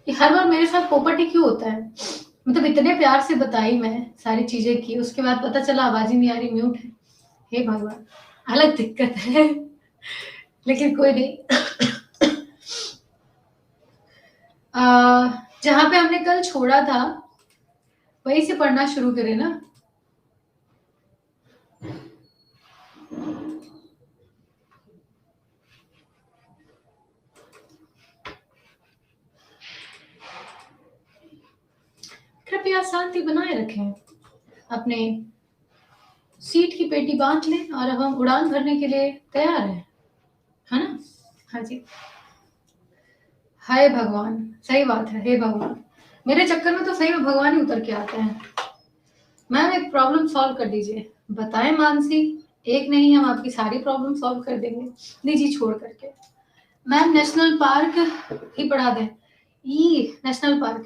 कि हर बार मेरे साथ पोपट ही क्यों होता है? मतलब इतने प्यार से बताई मैं सारी चीज़ें की, उसके बाद पता चला आवाज़ ही नहीं आ रही, म्यूट है। हे भगवान! अलग दिक्कत है, लेकिन कोई नहीं। अ, जहाँ पे हमने कल छोड़ा था, वहीं से पढ़ना शुरू करें ना? कृपया शांति बनाए रखें। अपने सीट की पेटी बाँध लें और अब हम उड़ान भरने के लिए तैयार हैं। है ना? हाँ जी। हाय भगवान! सही बात है, हे भगवान! मेरे चक्कर में तो सही में भगवान ही उतर के आते हैं। मैम एक प्रॉब्लम सॉल्व कर दीजिए। बताएँ मानसी, एक नहीं हम आपकी सारी प्रॉब्लम सॉल्व कर देंगे, निजी छोड़ कर के। मैम नेशनल पार्क ही पढ़ा दें। नेशनल पार्क,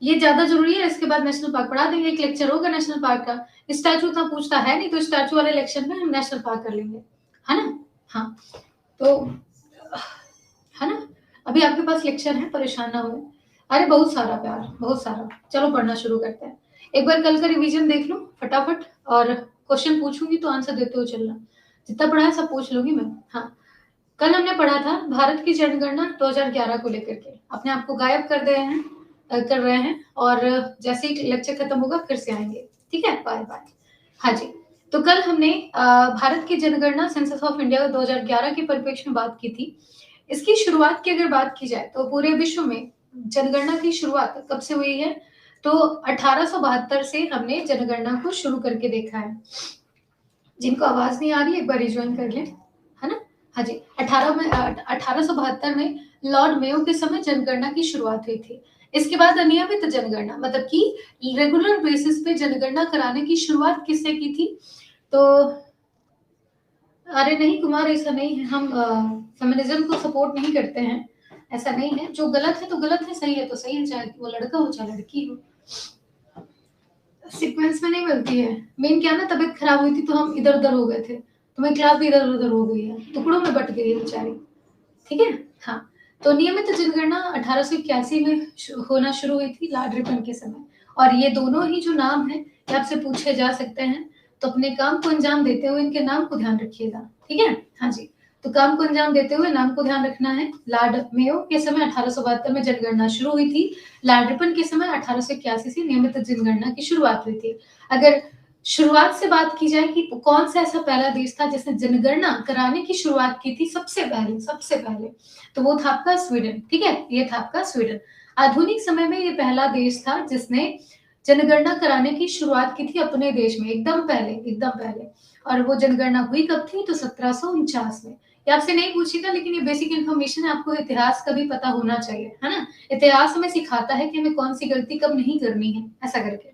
ये ज़्यादा ज़रूरी है, इसके बाद नेशनल पार्क पढ़ा देंगे, एक लेक्चर होगा नेशनल पार्क का। स्टैच्यू उतना पूछता है नहीं, तो स्टैच्यू वाले लेक्चर में हम नेशनल पार्क कर लेंगे, है ना? हाँ, तो है ना? अभी आपके पास लेक्चर है, परेशान ना होएँ। अरे बहुत सारा प्यार, बहुत सारा। चलो पढ़ना शुरू करते हैं। एक बार कल का रिवीजन देख लो फटाफट और क्वेश्चन पूछूँगी तो आंसर देते हुए चलना। जितना पढ़ा है सब पूछ लूँगी मैं। हाँ, कल हमने पढ़ा था भारत की जनगणना 2011 को लेकर के। अपने आप को गायब कर रहे हैं और जैसे ही लेक्चर खत्म होगा फिर से आएँगे। ठीक है? बाय-बाय। हाँ जी, तो कल हमने भारत की जनगणना सेंसस ऑफ इंडिया 2011 के परिप्रेक्ष्य में बात की थी। इसकी शुरुआत की अगर बात की जाए तो पूरे विश्व में जनगणना की शुरुआत कब से हुई है? तो 1872 से हमने जनगणना को शुरू करके देखा है। जिनको आवाज़ नहीं आ रही है एक बार रिजॉइन कर लें, है ना? हाँ जी, 1872 में लॉर्ड मेयो के समय जनगणना की शुरुआत हुई थी। इसके बाद अनियमित जनगणना मतलब कि रेगुलर बेसिस पे जनगणना कराने की शुरुआत किसने की थी? तो अरे नहीं कुमार ऐसा नहीं है, हम फेमिनिज़्म को सपोर्ट नहीं करते हैं, ऐसा नहीं है। जो गलत है तो गलत है, सही है तो सही है, चाहे वो लड़का हो चाहे लड़की हो। सीक्वेंस में नहीं मिलती है। मेन क्या है ना तबीयत खराब हुई थी तो हम इधर-उधर हो गए थे। तो मेरी क्लास भी इधर-उधर हो गई है, टुकड़ों में बँट गई है बेचारी। ठीक है? हाँ, तो नियमित जनगणना 1881 में होना शुरू हुई थी लॉर्ड रिपन के समय और ये दोनों ही जो नाम हैं, ये आपसे पूछे जा सकते हैं, तो अपने काम को अंजाम देते हुए इनके नाम को ध्यान रखिएगा, ठीक है? हाँ जी, तो काम को अंजाम देते हुए नाम को ध्यान रखना है। लॉर्ड मेयो के समय 1872 में जनगणना शुरू हुई थी, लॉर्ड रिपन के समय 1881 से नियमित जनगणना की शुरुआत हुई थी। अगर शुरुआत से बात की जाए कि कौन सा ऐसा पहला देश था जिसने जनगणना कराने की शुरुआत की थी सबसे पहले, तो वो था आपका स्वीडन, ठीक है? ये था आपका स्वीडन। आधुनिक समय में ये पहला देश था जिसने जनगणना कराने की शुरुआत की थी अपने देश में, एकदम पहले। और वो जनगणना हुई कब थी? तो 1749 में। ये आपसे नहीं पूछेगा लेकिन ये बेसिक इन्फॉर्मेशन है, आपको इतिहास का भी पता होना चाहिए, है ना? इतिहास हमें सिखाता है कि हमें कौन-सी गलती कब नहीं करनी है, ऐसा करके।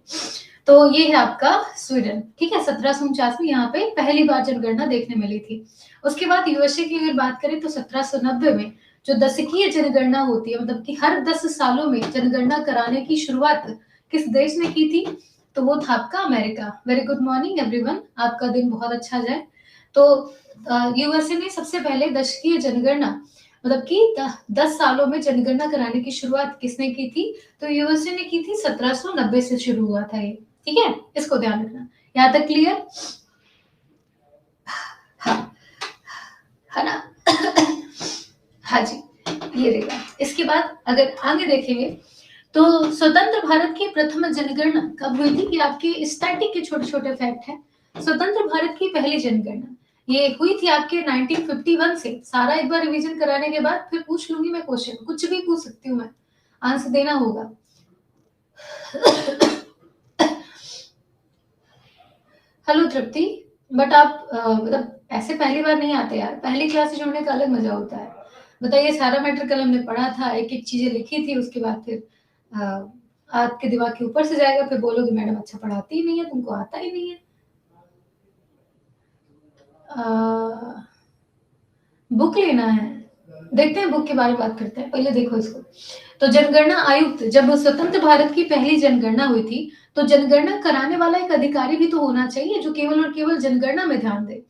तो ये है आपका स्वीडन, ठीक है? 1749 में यहाँ पे पहली बार जनगणना देखने मिली थी। उसके बाद यूएसए की अगर बात करें तो 1790 में जो दशकीय जनगणना होती है मतलब कि हर 10 सालों में जनगणना कराने की शुरुआत किस देश ने की थी? तो वो था आपका America. Very good morning everyone, आपका दिन बहुत अच्छा जाए। तो यूएसए ने सबसे पहले दशकीय जनगणना मतलब कि 10 सालों में जनगणना कराने की शुरुआत किसने की थी? तो यूएसए ने की थी 1790 से शुरू हुआ था ये, ठीक है? इसको ध्यान रखना। यहाँ तक क्लियर? हाँ, है ना? हाँ जी, ये रहेगा। इसके बाद अगर आगे देखेंगे तो स्वतंत्र भारत की प्रथम जनगणना कब हुई थी? ये आपके स्टैटिक के छोटे-छोटे फैक्ट हैं। स्वतंत्र भारत की पहली जनगणना ये हुई थी आपके 1951 से। सारा एक बार रिवीजन कराने के बाद फिर पूछ लूँगी मैं क्वेश्चन, कुछ भी पूछ सकती हूँ मैं, आंसर देना होगा। हेलो तृप्ति, बट आप मतलब ऐसे पहली बार नहीं आते यार, पहली क्लास से जुड़ने का अलग मजा होता है। बताइए सारा मैटर कल हमने पढ़ा था, एक-एक चीज़ें लिखी थी, उसके बाद फिर अ, आपके दिमाग के ऊपर से जाएगा, फिर बोलोगे मैडम अच्छा पढ़ाती ही नहीं है, तुमको आता ही नहीं है। अ, बुक लेना है, देखते हैं बुक के बारे में बात करते हैं, पहले देखो इसको। तो जनगणना आयुक्त जब स्वतंत्र भारत की पहली जनगणना हुई थी, तो जनगणना कराने वाला एक अधिकारी भी तो होना चाहिए जो केवल और केवल जनगणना में ध्यान दे।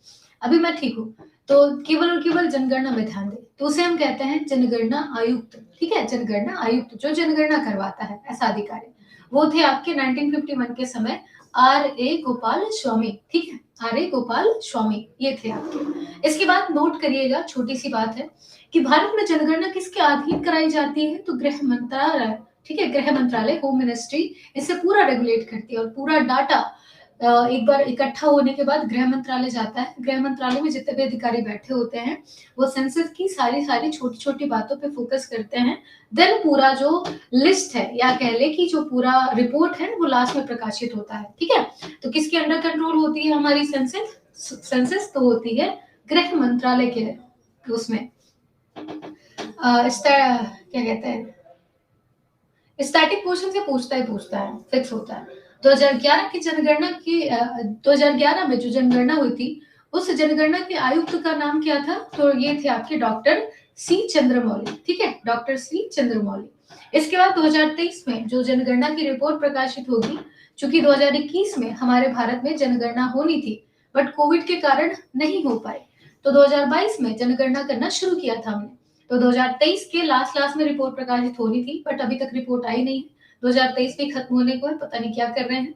अभी मैं ठीक हूँ। तो केवल और केवल जनगणना में ध्यान दें, तो उसे हम कहते हैं जनगणना आयुक्त, ठीक है, जनगणना आयुक्त जो जनगणना करवाता है, ऐसा अधिकारी। वो थे आपके 1951 के समय R.A. गोपाल स्वामी, ठीक है, R.A. गोपाल स्वामी, ये थे आपके। इसके बाद नोट करिएगा, छोटी सी बात है कि भारत में जनगणना किसके अधीन कराई जाती है, तो गृह मंत्रालय, ठीक है, गृह मंत्रालय, होम मिनिस्ट्री इसे पूरा रेगुलेट करती है और पूरा डाटा एक बार इकट्ठा होने के बाद गृह मंत्रालय जाता है। गृह मंत्रालय में जितने भी अधिकारी बैठे होते हैं वो सेंसस की सारी छोटी छोटी बातों पे फोकस करते हैं। देन पूरा जो लिस्ट है या कह ले कि जो पूरा रिपोर्ट है वो लास्ट में प्रकाशित होता है, ठीक है। तो किसके अंडर कंट्रोल होती है हमारी सेंसस? सेंसस तो होती है गृह मंत्रालय के उसमें। क्या कहते हैं, स्टैटिक क्वेश्चन से पूछता है, फिक्स होता है। 2011 की जनगणना की 2011 में जो जनगणना हुई थी उस जनगणना के आयुक्त का नाम क्या था, तो ये थे आपके डॉक्टर सी चंद्रमौली, ठीक है, डॉक्टर सी चंद्रमौली। इसके बाद 2023 में जो जनगणना की रिपोर्ट प्रकाशित होगी, चूंकि 2021 में हमारे भारत में जनगणना होनी थी बट कोविड के कारण नहीं हो पाई, तो 2022 में जनगणना करना शुरू किया था हमने। तो 2023 के लास्ट में रिपोर्ट प्रकाशित होनी थी बट अभी तक रिपोर्ट आई नहीं। 2023 भी खत्म होने को है, पता नहीं क्या कर रहे हैं,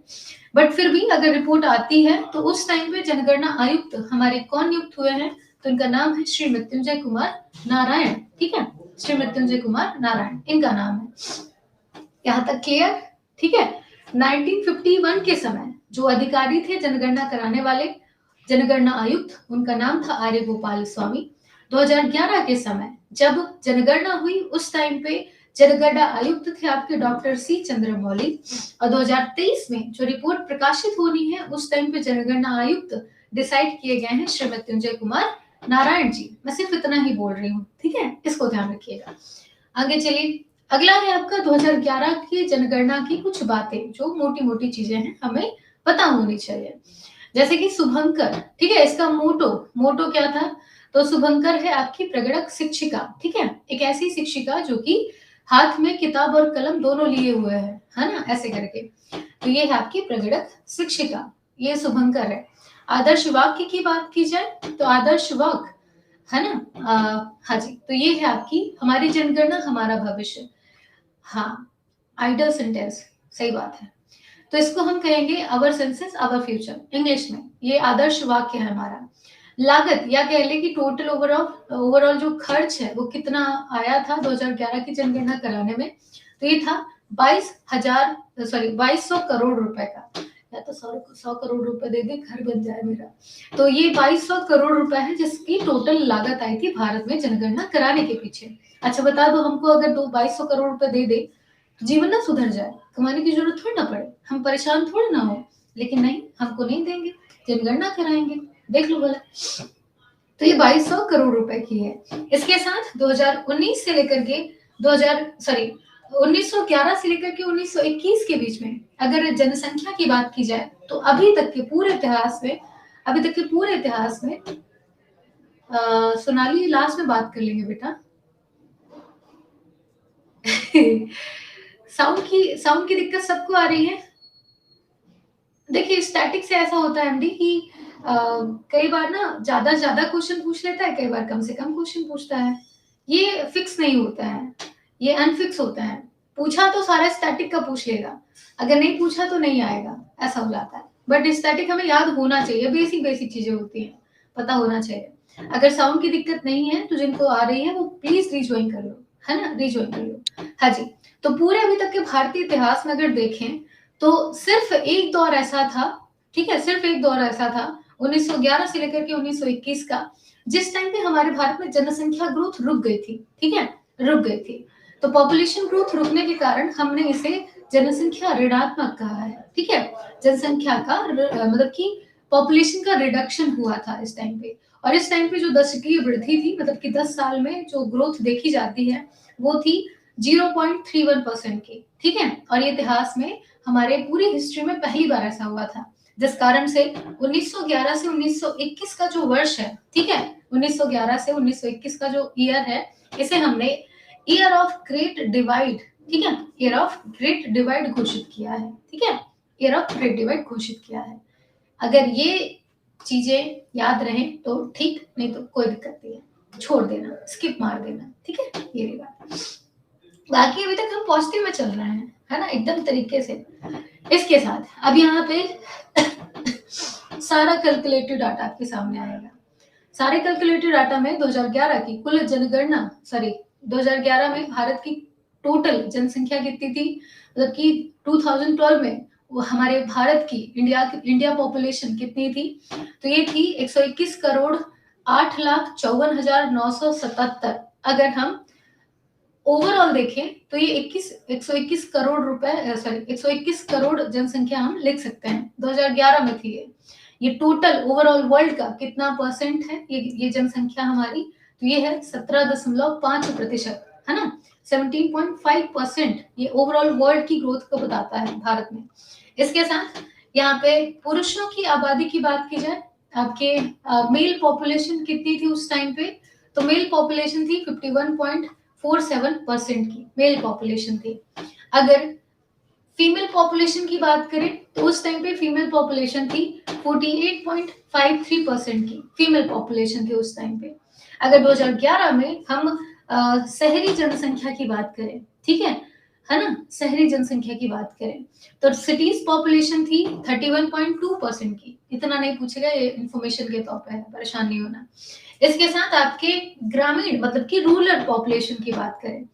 बट फिर भी अगर रिपोर्ट आती है तो उस टाइम पे जनगणना आयुक्त हमारे कौन नियुक्त हुए हैं, तो इनका नाम है श्री मृत्युंजय कुमार नारायण, ठीक है, श्री मृत्युंजय कुमार नारायण इनका नाम है। यहाँ तक क्लियर, ठीक है। 1951 के समय जो अधिकारी थे जनगणना कराने वाले, जनगणना आयुक्त, उनका नाम था आर्य गोपाल स्वामी। 2011 के समय जब जनगणना हुई उस टाइम पे जनगणना आयुक्त थे आपके डॉक्टर सी चंद्रमौली, और 2023 में जो रिपोर्ट प्रकाशित होनी है उस टाइम पे जनगणना आयुक्त डिसाइड किए गए हैं श्री मृत्युंजय कुमार नारायण जी। मैं सिर्फ इतना ही बोल रही हूँ, ठीक है, इसको ध्यान रखिएगा। आगे चलिए, अगला है आपका 2011 की जनगणना की कुछ बातें जो मोटी मोटी चीजें हैं हमें पता होनी चाहिए। जैसे कि शुभंकर, ठीक है, इसका मोटो क्या था, तो शुभंकर है आपकी प्रगणक शिक्षिका, ठीक है, एक ऐसी शिक्षिका जो कि हाथ में किताब और कलम दोनों लिए हुए है ना, ऐसे करके। तो ये है आपकी प्रगणक शिक्षिका, ये शुभंकर है। आदर्श वाक्य की बात की जाए तो आदर्श वाक्य है ना, हाँ जी, तो ये है आपकी हमारी जनगणना हमारा भविष्य, हाँ, आइडल सेंटेंस, सही बात है। तो इसको हम कहेंगे अवर सेंसेस अवर फ्यूचर इंग्लिश में, ये आदर्श वाक्य है हमारा। लागत या कह ले कि टोटल ओवरऑल जो खर्च है वो कितना आया था 2011 की जनगणना कराने में, तो ये था 2200 करोड़ रुपए का, या तो 100 करोड़ रुपए दे दे घर बन जाए मेरा। तो ये 2200 करोड़ रुपए है जिसकी टोटल लागत आई थी भारत में जनगणना कराने के पीछे। अच्छा बता दो, हमको अगर 2200 करोड़ रुपए दे दे जीवन ना सुधर जाए, कमाने की जरूरत थोड़ी ना पड़े, हम परेशान थोड़ी ना हो, लेकिन नहीं, हमको नहीं देंगे, जनगणना कराएंगे, देख लो भला। तो ये 2200 करोड़ रुपए की है। इसके साथ 2019 से लेकर के 1911 से लेकर के 1921 के बीच में अगर जनसंख्या की बात की जाए तो अभी तक के पूरे इतिहास में सोनाली लास्ट में बात कर लेंगे बेटा। साउंड की दिक्कत सबको आ रही है। देखिए स्टैटिक से ऐसा होता है एमडी कि कई बार ना ज्यादा क्वेश्चन पूछ लेता है, कई बार कम से कम क्वेश्चन पूछता है, ये फिक्स नहीं होता है, ये अनफिक्स होता है। पूछा तो सारा स्टैटिक का पूछ लेगा, अगर नहीं पूछा तो नहीं आएगा, ऐसा हो जाता है। बट स्टैटिक हमें याद होना चाहिए, बेसिक चीजें होती हैं, पता होना चाहिए। अगर साउंड की दिक्कत नहीं है तो जिनको आ रही है वो प्लीज रिज्वाइन कर लो, है ना, रिज्वाइन कर लो। हाँ जी, तो पूरे अभी तक के भारतीय इतिहास में अगर देखें तो सिर्फ एक दौर ऐसा था, ठीक है, सिर्फ एक दौर ऐसा था 1911 से लेकर के 1921 का, जिस टाइम पे हमारे भारत में जनसंख्या ग्रोथ रुक गई थी, ठीक है, रुक गई थी। तो पॉपुलेशन ग्रोथ रुकने के कारण हमने इसे जनसंख्या ऋणात्मक कहा है, ठीक है, जनसंख्या का मतलब कि पॉपुलेशन का रिडक्शन हुआ था इस टाइम पे। और इस टाइम पे जो दशकीय वृद्धि थी, मतलब कि 10 साल में जो ग्रोथ देखी जाती है वो थी 0.31% की, ठीक है। और ये इतिहास में हमारे पूरी हिस्ट्री में पहली बार ऐसा हुआ था, जिस कारण से 1911 से 1921 का जो वर्ष है, ठीक है, 1911 से 1921 का जो ईयर है, इसे हमने ईयर ऑफ ग्रेट डिवाइड, ठीक है, ईयर ऑफ ग्रेट डिवाइड घोषित किया है, ठीक है, ईयर ऑफ ग्रेट डिवाइड घोषित किया है। अगर ये चीजें याद रहें तो ठीक, नहीं तो कोई दिक्कत नहीं है, छोड़ देना, स्किप मार देना, ठीक है, ये रही बात। बाकी अभी तक हम पॉजिटिव में चल रहे हैं, है ना, एकदम तरीके से। इसके साथ अब यहाँ पे सारा कैलकुलेटिव डाटा आपके सामने आएगा। सारे कैलकुलेटिव डाटा में 2011 की कुल जनगणना, 2011 में भारत की टोटल जनसंख्या कितनी थी, मतलब कि 2012 में वो हमारे भारत की इंडिया पॉपुलेशन कितनी थी, तो ये थी 121 करोड़ 8,54,977। अगर हम ओवरऑल देखें तो ये 121 करोड़ रुपए, 121 करोड़ जनसंख्या हम लिख सकते हैं, 2011 में थी ये टोटल ओवरऑल वर्ल्ड का कितना परसेंट है ये जनसंख्या हमारी, तो ये है 17.5%, है ना, 17.5% ये ओवरऑल वर्ल्ड की ग्रोथ को बताता है भारत में। इसके साथ यहाँ पे पुरुषों की आबादी की बात की जाए, आपके मेल पॉपुलेशन कितनी थी उस टाइम पे, तो मेल पॉपुलेशन थी 51.47% की मेल पॉपुलेशन थी। अगर फीमेल पॉपुलेशन की बात करें तो उस टाइम पे फीमेल पॉपुलेशन थी 48.53% की फीमेल पॉपुलेशन थी उस टाइम पे। अगर 2011 में हम शहरी जनसंख्या की बात करें, ठीक है ना, शहरी जनसंख्या की बात करें तो सिटीज पॉपुलेशन थी 31.2% की। इतना नहीं पूछेगा, ये इन्फॉर्मेशन के तौर पर है, परेशान नहीं होना। इसके साथ आपके ग्रामीण मतलब कि रूरल पॉपुलेशन की बात करें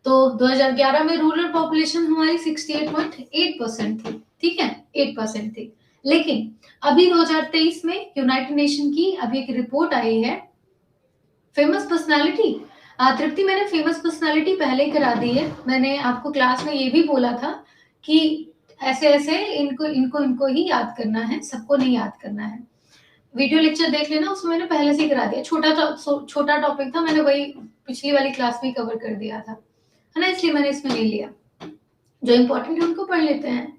तो 2011 में रूरल पॉपुलेशन हमारी 68.8% थी, ठीक है, 8% थी। लेकिन अभी 2023 में यूनाइटेड नेशन की अभी एक रिपोर्ट आई है, फेमस पर्सनालिटी, तृप्ति मैंने फेमस पर्सनालिटी पहले करा दी है, मैंने आपको क्लास में ये भी बोला था कि ऐसे ऐसे इनको इनको इनको ही याद करना है, सबको नहीं याद करना है। वीडियो लेक्चर देख लेना, उसमें मैंने पहले से ही करा दिया, छोटा टॉपिक था, मैंने वही पिछली वाली क्लास में कवर कर दिया था, है ना, इसलिए मैंने इसमें ले लिया, जो इंपॉर्टेंट है उनको पढ़ लेते हैं,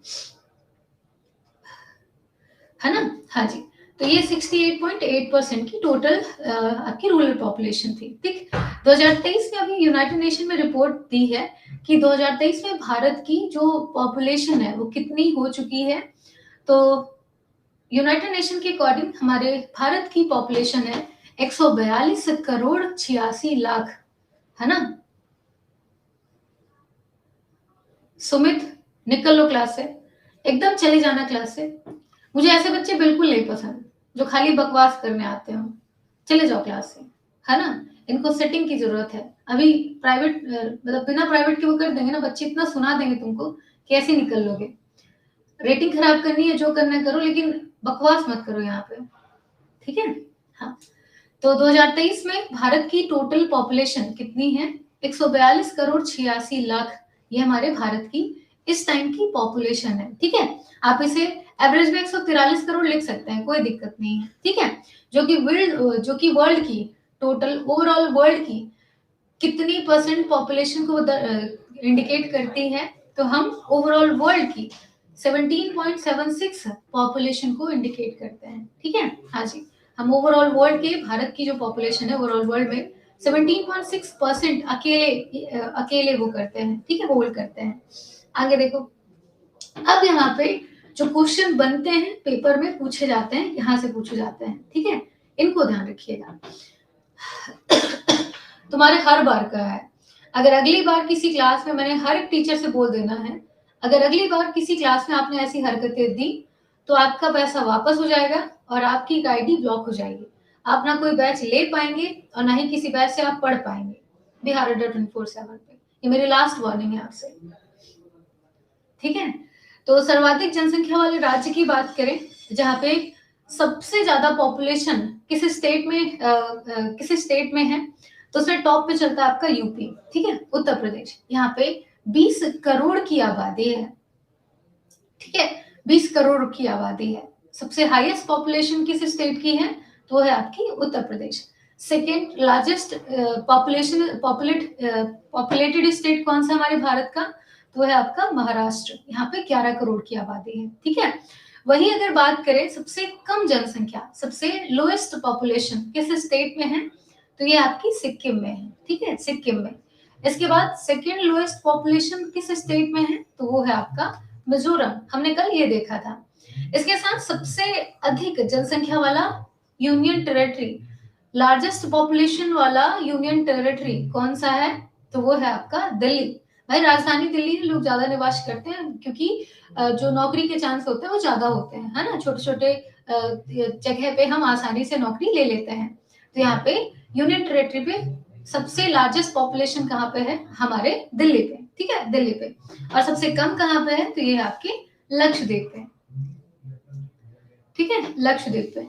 है ना। हाँ जी, तो ये 68.8% की टोटल आपकी रूरल पॉपुलेशन थी, ठीक। 2023 में अभी यूनाइटेड नेशन में रिपोर्ट दी है कि 2023 में भारत की जो पॉपुलेशन है वो कितनी हो चुकी है, तो यूनाइटेड नेशन के अकॉर्डिंग हमारे भारत की पॉपुलेशन है 142 करोड़ 86 लाख, है ना। सुमित निकल लो क्लास से, एकदम चले जाना क्लास से, मुझे ऐसे बच्चे बिल्कुल नहीं पसंद जो खाली बकवास करने आते हो, चले जाओ क्लास से, है ना। इनको सेटिंग की जरूरत है, अभी प्राइवेट मतलब बिना प्राइवेट के वो कर देंगे ना, बच्चे इतना सुना देंगे तुमको, कैसे निकल लोगे। रेटिंग खराब करनी है, जो करना है करो, लेकिन बकवास मत करो यहाँ पे, ठीक है। हाँ, तो 2023 में भारत की टोटल पॉपुलेशन कितनी है, 142 करोड़ 86 लाख, ये हमारे भारत की इस टाइम की पॉपुलेशन है, ठीक है। आप इसे एवरेज में 143 करोड़ लिख सकते हैं, कोई दिक्कत नहीं है, ठीक है। जो कि वर्ल्ड की टोटल ओवरऑल वर्ल्ड की कितनी परसेंट पॉपुलेशन को इंडिकेट करती है, तो हम ओवरऑल वर्ल्ड की 17.76 पॉपुलेशन को इंडिकेट करते हैं, ठीक है। हाँ जी, हम ओवरऑल वर्ल्ड के भारत की जो पॉपुलेशन है ओवरऑल वर्ल्ड में 17.6% अकेले वो करते हैं, ठीक है, होल्ड करते हैं। आगे देखो, अब यहाँ पे जो क्वेश्चन बनते हैं पेपर में पूछे जाते हैं, यहाँ से पूछे जाते हैं, ठीक है, इनको ध्यान रखिएगा। तुम्हारे हर बार का है, अगर अगली बार किसी क्लास में, मैंने हर एक टीचर से बोल देना है, अगर अगली बार किसी क्लास में आपने ऐसी हरकतें दी तो आपका पैसा वापस हो जाएगा और आपकी आईडी ब्लॉक हो जाएगी, आप ना कोई बैच ले पाएंगे और ना ही किसी बैच से आप पढ़ पाएंगे बिहार अड्डा 24/7 पे। ये मेरी लास्ट वार्निंग है आपसे, ठीक है। तो सर्वाधिक जनसंख्या वाले राज्य की बात करें, जहाँ पे सबसे ज्यादा पॉपुलेशन किस स्टेट में है, तो उसमें टॉप पे चलता है आपका यूपी, ठीक है, उत्तर प्रदेश। यहाँ पे 20 करोड़ की आबादी है, ठीक है, 20 करोड़ की आबादी है। सबसे हाईएस्ट पॉपुलेशन किस स्टेट की है, तो है आपकी Uttar Pradesh. Second largest populated state कौन सा हमारे भारत का, तो है आपका महाराष्ट्र, यहाँ पे 11 करोड़ की आबादी है, ठीक है। वही अगर बात करें सबसे कम जनसंख्या, सबसे लोएस्ट पॉपुलेशन किस स्टेट में है, तो ये आपकी सिक्किम में है, ठीक है, सिक्किम में। इसके बाद सेकेंड लोएस्ट पॉपुलेशन किस स्टेट में है, तो वो है आपका मिजोरम, हमने कल ये देखा था। इसके साथ सबसे अधिक जनसंख्या वाला यूनियन टेरिटरी, लार्जेस्ट पॉपुलेशन वाला यूनियन टेरिटरी कौन सा है? तो वो है आपका दिल्ली। भाई राजधानी दिल्ली में लोग ज्यादा निवास करते हैं क्योंकि जो नौकरी के चांस होते हैं वो ज्यादा होते हैं, है ना। छोटे छोटे जगह पे हम आसानी से नौकरी ले लेते हैं। तो यहाँ पे यूनियन टेरिटरी पे सबसे लार्जेस्ट पॉपुलेशन कहाँ पे है? हमारे दिल्ली पे, ठीक है, दिल्ली पे। और सबसे कम कहाँ पे है? तो ये आपके लक्षद्वीप पे, ठीक है, लक्षद्वीप पे।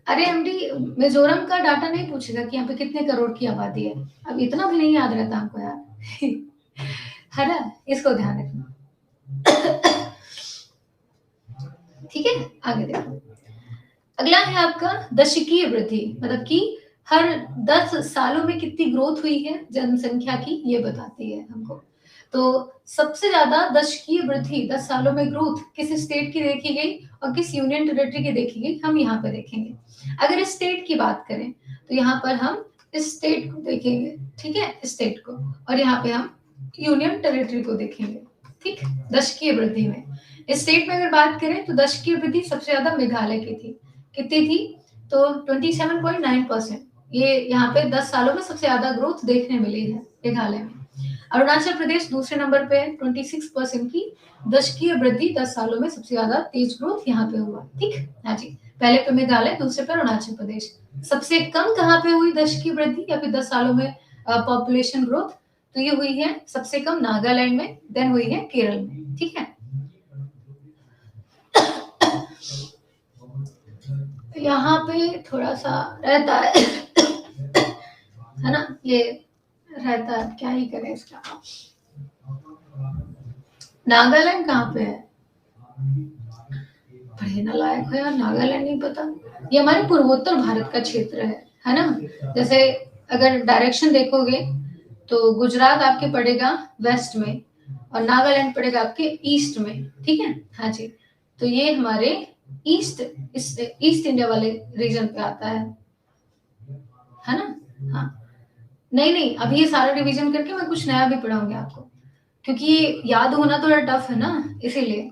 अरे एमडी, मिजोरम का डाटा नहीं पूछेगा कि यहाँ पे कितने करोड़ की आबादी है, अब इतना भी नहीं याद रहता हमको यार है ना, इसको ध्यान रखना ठीक है। आगे देखो, अगला है आपका दशकीय वृद्धि, मतलब कि हर 10 सालों में कितनी ग्रोथ हुई है जनसंख्या की, ये बताती है हमको। तो सबसे ज्यादा दशकीय वृद्धि 10 सालों में ग्रोथ किस स्टेट की देखी गई और किस यूनियन टेरिटरी की देखी गई, हम यहाँ पे देखेंगे। अगर स्टेट की बात करें तो यहाँ पर हम स्टेट को देखेंगे, ठीक है, स्टेट को, और यहाँ पे हम यूनियन टेरिटरी को देखेंगे, ठीक। दशकीय वृद्धि में स्टेट में अगर बात करें तो दशकीय वृद्धि सबसे ज्यादा मेघालय की थी। कितनी थी? तो 27.9%। ये यहाँ पे 10 सालों में सबसे ज्यादा ग्रोथ देखने मिली है मेघालय में। अरुणाचल प्रदेश दूसरे नंबर पे है, 26% की दशकीय वृद्धि 10 सालों में सबसे ज्यादा तेज ग्रोथ यहाँ पे हुआ, ठीक। हाँ जी, पहले पे मेघालय, दूसरे पे अरुणाचल प्रदेश। सबसे कम कहाँ पे हुई दशकीय वृद्धि या फिर 10 सालों में पॉपुलेशन ग्रोथ? तो ये हुई है सबसे कम नागालैंड में, देन हुई है केरल में, ठीक है। यहाँ पे थोड़ा सा रहता है ना, ये रहता है, क्या ही करें इसका। नागालैंड कहाँ पे है? बड़े नालायक हो यार, नागालैंड नहीं पता। ये हमारे पूर्वोत्तर भारत का क्षेत्र है ना। जैसे अगर डायरेक्शन देखोगे तो गुजरात आपके पड़ेगा वेस्ट में और नागालैंड पड़ेगा आपके ईस्ट में, ठीक है। हाँ जी, तो ये हमारे ईस्ट इंडिया वाले रीजन पे आता है ना। हाँ, नहीं, अभी ये सारा रिवीजन करके मैं कुछ नया भी पढ़ाऊंगी आपको, क्योंकि ये याद होना थोड़ा टफ है ना, इसीलिए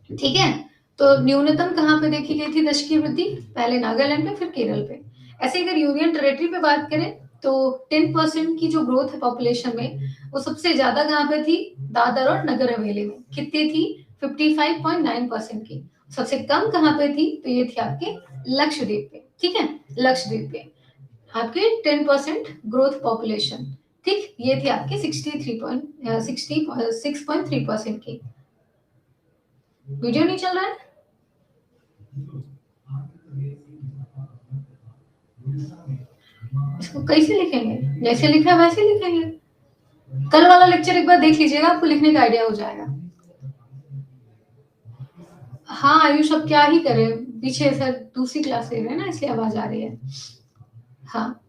ठीक है। तो न्यूनतम कहाँ पे देखी गई थी दशकीय वृद्धि? पहले नागालैंड पे, फिर केरल पे। ऐसे अगर यूनियन टेरिटरी पे बात करें तो 10% की जो ग्रोथ है पॉपुलेशन में, वो सबसे ज्यादा कहाँ पे थी? दादर और नगर हवेली में। कितनी थी? 55.9% की। सबसे कम कहाँ पे थी? तो ये थी आपके लक्षद्वीप पे, ठीक है, लक्षद्वीप पे आपके 10% ग्रोथ पॉपुलेशन, ठीक। ये थी आपके 6.3% की। वीडियो नहीं चल रहा है? इसको कैसे लिखेंगे? जैसे लिखा है वैसे लिखेंगे। कल वाला लेक्चर एक बार देख लीजिएगा, आपको लिखने का आइडिया हो जाएगा। हाँ आयुष, अब क्या ही करे, पीछे सर दूसरी क्लास ले रहे हैं ना, इसलिए आवाज आ रही है। हाँ,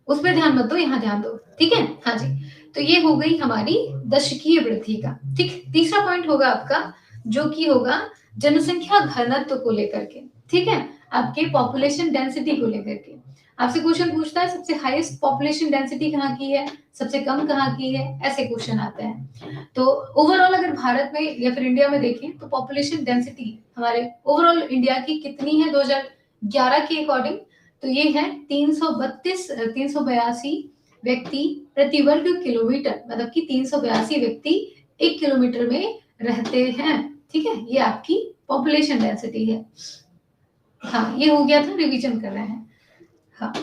उस पर ध्यान मत दो, यहाँ ध्यान दो, ठीक है। हाँ जी, तो ये हो गई हमारी दशकीय वृद्धि का, ठीक। तीसरा पॉइंट होगा आपका, जो कि होगा जनसंख्या घनत्व को लेकर के, ठीक है, आपके पॉपुलेशन डेंसिटी को लेकर के। आपसे क्वेश्चन पूछता है सबसे हाईएस्ट पॉपुलेशन डेंसिटी कहाँ की है, सबसे कम कहाँ की है, ऐसे क्वेश्चन आते हैं। तो ओवरऑल अगर भारत में या फिर इंडिया में देखें तो पॉपुलेशन डेंसिटी हमारे ओवरऑल इंडिया की कितनी है 2011 के अकॉर्डिंग? तो ये है 382 व्यक्ति प्रति वर्ग किलोमीटर, मतलब कि 382 व्यक्ति 1 किलोमीटर में रहते हैं, ठीक है। ये आपकी पॉपुलेशन डेंसिटी है। हाँ, ये हो गया था, रिवीजन कर रहे हैं। हाँ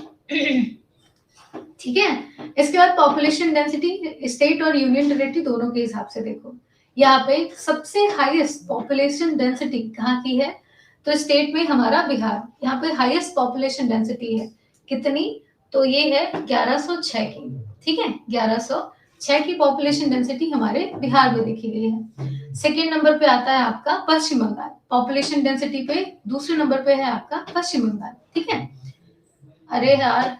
ठीक है। इसके बाद पॉपुलेशन डेंसिटी स्टेट और यूनियन टेरिटरी दोनों के हिसाब से देखो। यहाँ पे सबसे हाईएस्ट पॉपुलेशन डेंसिटी कहाँ की है? तो स्टेट में हमारा बिहार, यहाँ पे हाईएस्ट पॉपुलेशन डेंसिटी है। कितनी? तो ये है 1106 की, ठीक है, 1106 की पॉपुलेशन डेंसिटी हमारे बिहार में देखी गई है। सेकेंड नंबर पे आता है आपका पश्चिम बंगाल, पॉपुलेशन डेंसिटी पे दूसरे नंबर पे है आपका पश्चिम बंगाल, ठीक है। अरे यार,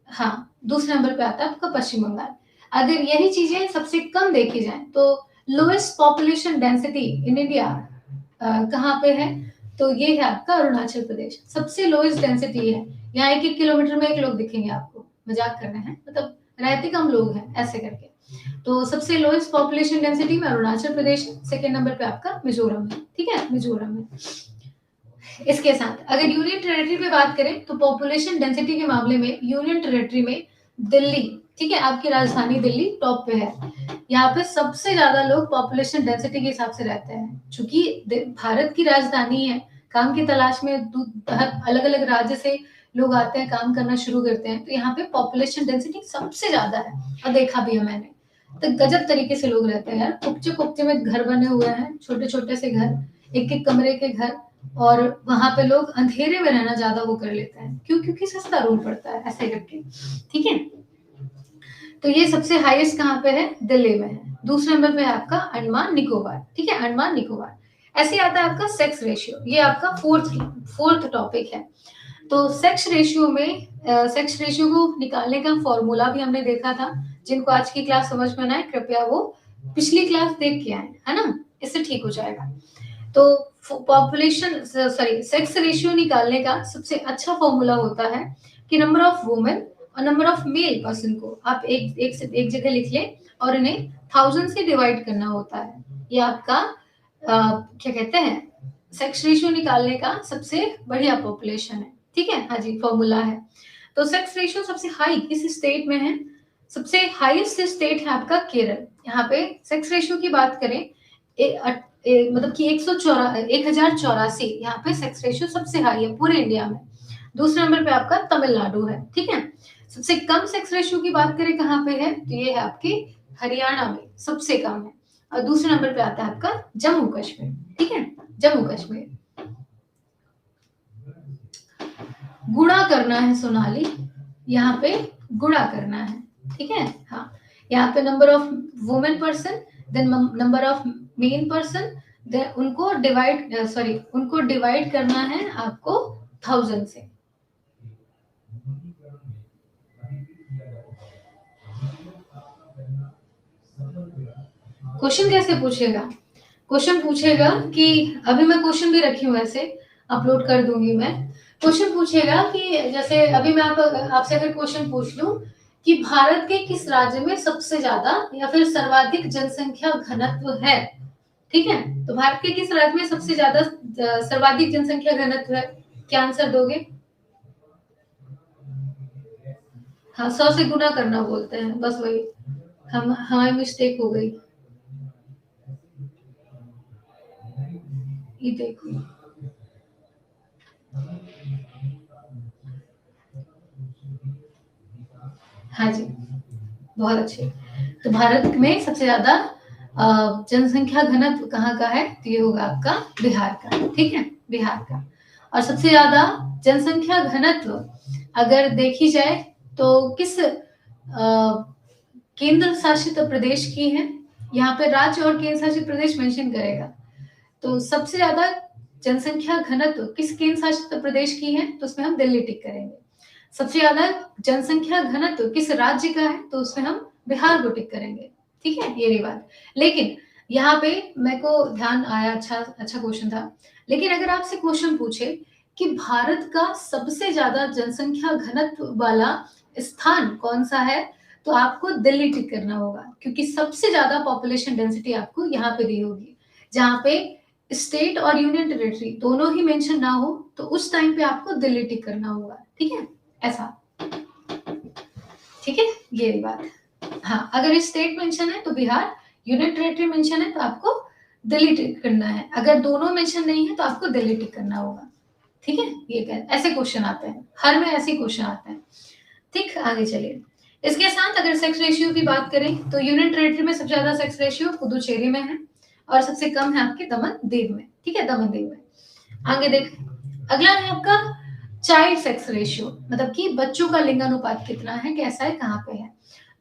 हाँ, दूसरे नंबर पे आता है आपका पश्चिम बंगाल। अगर यही चीजें सबसे कम देखी जाए तो lowest population density in India कहाँ पे है? तो ये है आपका अरुणाचल प्रदेश, सबसे लोएस्ट डेंसिटी है। यहाँ 1-1 किलोमीटर में एक लोग दिखेंगे आपको, मजाक कर रहे हैं, मतलब रहते कम लोग हैं ऐसे करके। तो सबसे लोएस्ट पॉपुलेशन डेंसिटी में अरुणाचल प्रदेश है, सेकेंड नंबर पे आपका मिजोरम है, ठीक है, मिजोरम है। इसके साथ अगर यूनियन टेरिटरी पे बात करें तो पॉपुलेशन डेंसिटी के मामले में यूनियन टेरिटरी में दिल्ली, ठीक है, आपकी राजधानी दिल्ली टॉप पे है। यहाँ पे सबसे ज्यादा लोग पॉपुलेशन डेंसिटी के हिसाब से रहते हैं, क्योंकि भारत की राजधानी है, काम की तलाश में अलग अलग राज्य से लोग आते हैं, काम करना शुरू करते हैं, तो यहाँ पे पॉपुलेशन डेंसिटी सबसे ज्यादा है। और देखा भी है मैंने, तो गजब तरीके से लोग रहते हैं यार, कुप्चे कुप्चे में घर बने हुए हैं, छोटे छोटे से घर, एक एक कमरे के घर, और वहां पे लोग अंधेरे में रहना ज्यादा वो कर लेते हैं, क्यों? क्योंकि सस्ता रूम पड़ता है ऐसे करके, ठीक है। तो ये सबसे हाईएस्ट कहाँ पे है? दिल्ली में है। दूसरे नंबर पे है आपका अंडमान निकोबार, ठीक है, अंडमान निकोबार। ऐसे आता है आपका सेक्स रेशियो, ये आपका फोर्थ टॉपिक है। तो सेक्स रेशियो में सेक्स रेशियो को निकालने का फॉर्मूला भी हमने देखा था। जिनको आज की क्लास समझ में ना आए, कृपया वो पिछली क्लास देख के आए, है ना, इससे ठीक हो जाएगा। तो पॉपुलेशन सॉरी सेक्स रेशियो निकालने का सबसे अच्छा फॉर्मूला होता है कि नंबर ऑफ वुमेन और नंबर ऑफ मेल पर्सन को आप एक जगह लिख लें और इन्हें 1000 से डिवाइड करना होता है। ये आपका क्या कहते हैं, सेक्स रेशियो निकालने का सबसे बढ़िया पॉपुलेशन है, ठीक है, हाँ जी, फॉर्मूला है। तो सेक्स रेशियो सबसे हाई किस स्टेट में है? सबसे हाईएस्ट स्टेट है आपका केरल। यहाँ पे सेक्स रेशियो की बात करें, मतलब कि 1084, यहाँ पे सेक्स रेशियो सबसे हाई है पूरे इंडिया में। दूसरे नंबर पे आपका तमिलनाडु है, ठीक है। सबसे कम सेक्स रेशियो की बात करें कहाँ पे है, तो ये है आपके हरियाणा में, सबसे कम है। और दूसरे नंबर पे आता है आपका जम्मू कश्मीर, ठीक है, जम्मू कश्मीर। गुणा करना है सोनाली, यहाँ पे गुणा करना है, ठीक है, हाँ। यहाँ पे number of women person, then number of men person, then उनको डिवाइड करना है आपको 1000 से। क्वेश्चन कैसे पूछेगा? क्वेश्चन पूछेगा कि अभी मैं क्वेश्चन भी रखी हूँ, ऐसे अपलोड कर दूंगी मैं। क्वेश्चन पूछेगा कि जैसे अभी मैं आपसे अगर क्वेश्चन पूछ लूं कि भारत के किस राज्य में सबसे ज्यादा या फिर सर्वाधिक जनसंख्या घनत्व है, ठीक है, तो भारत के किस राज्य में सबसे ज्यादा सर्वाधिक जनसंख्या घनत्व है, क्या आंसर दोगे? हाँ, 100 से गुना करना बोलते हैं, बस वही हमारी मिस्टेक हो गई। ये देखो, हाँ जी, बहुत अच्छे। तो भारत में सबसे ज्यादा जनसंख्या घनत्व कहाँ का है, तो ये होगा आपका बिहार का, ठीक है, बिहार का। और सबसे ज्यादा जनसंख्या घनत्व अगर देखी जाए तो किस केंद्र शासित प्रदेश की है, यहाँ पे राज्य और केंद्र शासित प्रदेश मेंशन करेगा। तो सबसे ज्यादा जनसंख्या घनत्व किस केंद्र शासित प्रदेश की है, तो उसमें हम दिल्ली टिक करेंगे। सबसे ज्यादा जनसंख्या घनत्व किस राज्य का है, तो उसमें हम बिहार को टिक करेंगे, ठीक है, ये रही बात। लेकिन यहाँ पे मेरे को ध्यान आया, अच्छा क्वेश्चन था। लेकिन अगर आपसे क्वेश्चन पूछे कि भारत का सबसे ज्यादा जनसंख्या घनत्व वाला स्थान कौन सा है, तो आपको दिल्ली टिक करना होगा, क्योंकि सबसे ज्यादा पॉपुलेशन डेंसिटी आपको यहाँ पे दी होगी। जहाँ पे स्टेट और यूनियन टेरिटरी दोनों ही मेंशन ना हो, तो उस टाइम पे आपको दिल्ली टिक करना होगा, ठीक है, ऐसा, ठीक है, ये बात। हाँ, अगर स्टेट मेंशन है तो बिहार, यूनियन टेरिटरी मेंशन है तो आपको दिल्ली टिक करना है, अगर दोनों मेंशन नहीं है तो आपको दिल्ली टिक करना होगा, ठीक है। ये ऐसे क्वेश्चन आते हैं, हर में ऐसे क्वेश्चन आते हैं, ठीक। आगे चलिए, इसके साथ अगर सेक्स रेशियो की बात करें तो यूनियन टेरिटरी में सबसे ज्यादा सेक्स रेशियो पुदुचेरी में है और सबसे कम है आपके दमन दीव में, ठीक है, दमन दीव में। आगे देख, अगला है आपका चाइल्ड सेक्स रेशियो, मतलब कि बच्चों का लिंगानुपात कितना है, कैसा है, कहाँ पे है।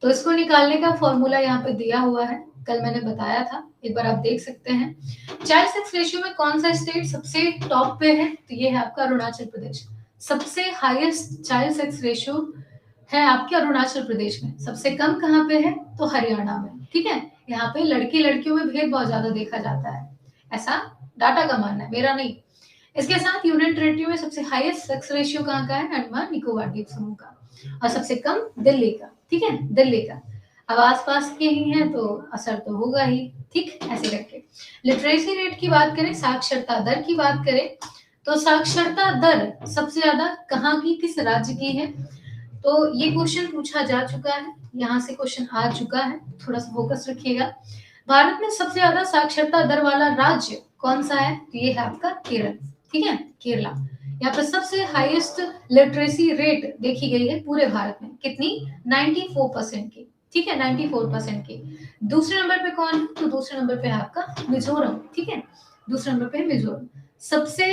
तो इसको निकालने का फॉर्मूला यहाँ पे दिया हुआ है, कल मैंने बताया था, एक बार आप देख सकते हैं। चाइल्ड सेक्स रेशियो में कौन सा स्टेट सबसे टॉप पे है, तो ये है आपका अरुणाचल प्रदेश। सबसे हाईएस्ट चाइल्ड सेक्स रेशियो है आपके अरुणाचल प्रदेश में। सबसे कम कहाँ पे है, तो हरियाणा में, ठीक है। यहाँ पे लड़की लड़कियों में भेद बहुत ज्यादा देखा जाता है, ऐसा डाटा का मानना है, मेरा नहीं। इसके साथ यूनियन टेरिटरी में सबसे हाईएस्ट सेक्स रेशियो कहाँ का है, अंडमान निकोबार द्वीप समूह का, और सबसे कम दिल्ली का, ठीक है, दिल्ली का। अब आसपास के ही हैं तो असर तो होगा ही, ठीक, ऐसे करके। लिटरेसी रेट की बात करें, साक्षरता दर की बात करें, तो साक्षरता दर सबसे ज्यादा कहाँ की, किस राज्य की है? तो ये क्वेश्चन पूछा जा चुका है, यहाँ से क्वेश्चन आ चुका है, थोड़ा सा फोकस रखिएगा। भारत में सबसे ज्यादा साक्षरता दर वाला राज्य कौन सा है? तो ये है आपका केरल, ठीक है, केरला। यहाँ पे सबसे हाईएस्ट लिटरेसी रेट देखी गई है पूरे भारत में, कितनी? 94% की, ठीक है, 94% की। दूसरे नंबर पे कौन है? तो दूसरे नंबर पे है आपका मिजोरम, ठीक है, दूसरे नंबर पे है मिजोरम। सबसे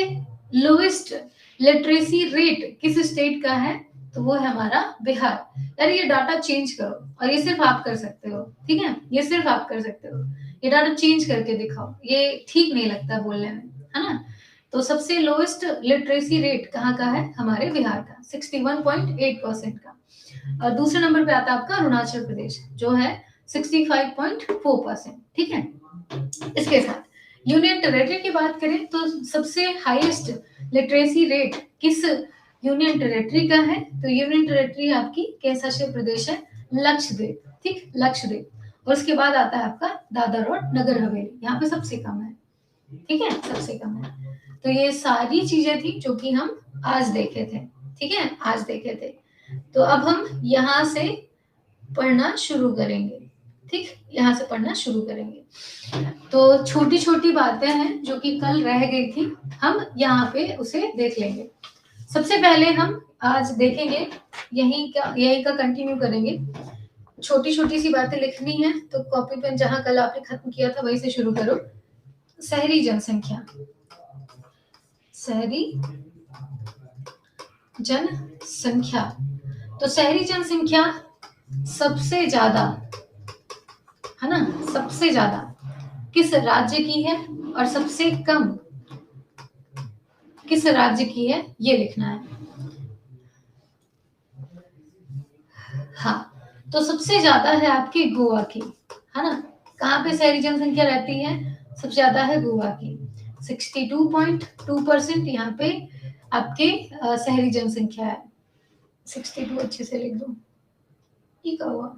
लोएस्ट लिटरेसी रेट किस स्टेट का है? तो वो है हमारा बिहार। यार ये डाटा चेंज करो, और ये सिर्फ आप कर सकते हो, ठीक है, ये सिर्फ आप कर सकते हो, ये डाटा चेंज करके दिखाओ, ये ठीक नहीं लगता बोलने में, है ना? तो सबसे लोएस्ट लिटरेसी रेट कहाँ का है? हमारे बिहार का, 61.8% का। और दूसरे नंबर पे आता है आपका अरुणाचल प्रदेश, जो है 65.4%, ठीक है। इसके साथ यूनियन टेरेटरी की बात करें तो सबसे हाईएस्ट लिटरेसी रेट किस यूनियन टेरेटरी का है? तो यूनियन टेरेटरी आपकी केंद्र शासित प्रदेश है लक्षद्वीप, ठीक, लक्षद्वीप। और उसके बाद आता है आपका दादर और नगर हवेली, यहाँ पे सबसे कम है, ठीक है, सबसे कम है। तो ये सारी चीजें थी जो कि हम आज देखे थे, ठीक है, आज देखे थे। तो अब हम यहाँ से पढ़ना शुरू करेंगे, ठीक, यहाँ से पढ़ना शुरू करेंगे। तो छोटी छोटी बातें हैं जो कि कल रह गई थी, हम यहाँ पे उसे देख लेंगे। सबसे पहले हम आज देखेंगे, यही का कंटिन्यू करेंगे। छोटी छोटी सी बातें लिखनी है, तो कॉपी पेन जहां कल आपने खत्म किया था वहीं से शुरू करो। शहरी जनसंख्या, शहरी जनसंख्या, तो शहरी जनसंख्या सबसे ज्यादा, है ना, सबसे ज्यादा किस राज्य की है और सबसे कम किस राज्य की है, ये लिखना है। हाँ, तो सबसे ज्यादा है आपके गोवा की, है ना? कहाँ पे शहरी जनसंख्या रहती है? सबसे ज्यादा है गोवा की, 62.2% यहाँ पे आपके शहरी जनसंख्या है। 62 अच्छे से लिख दो, ठीक हुआ।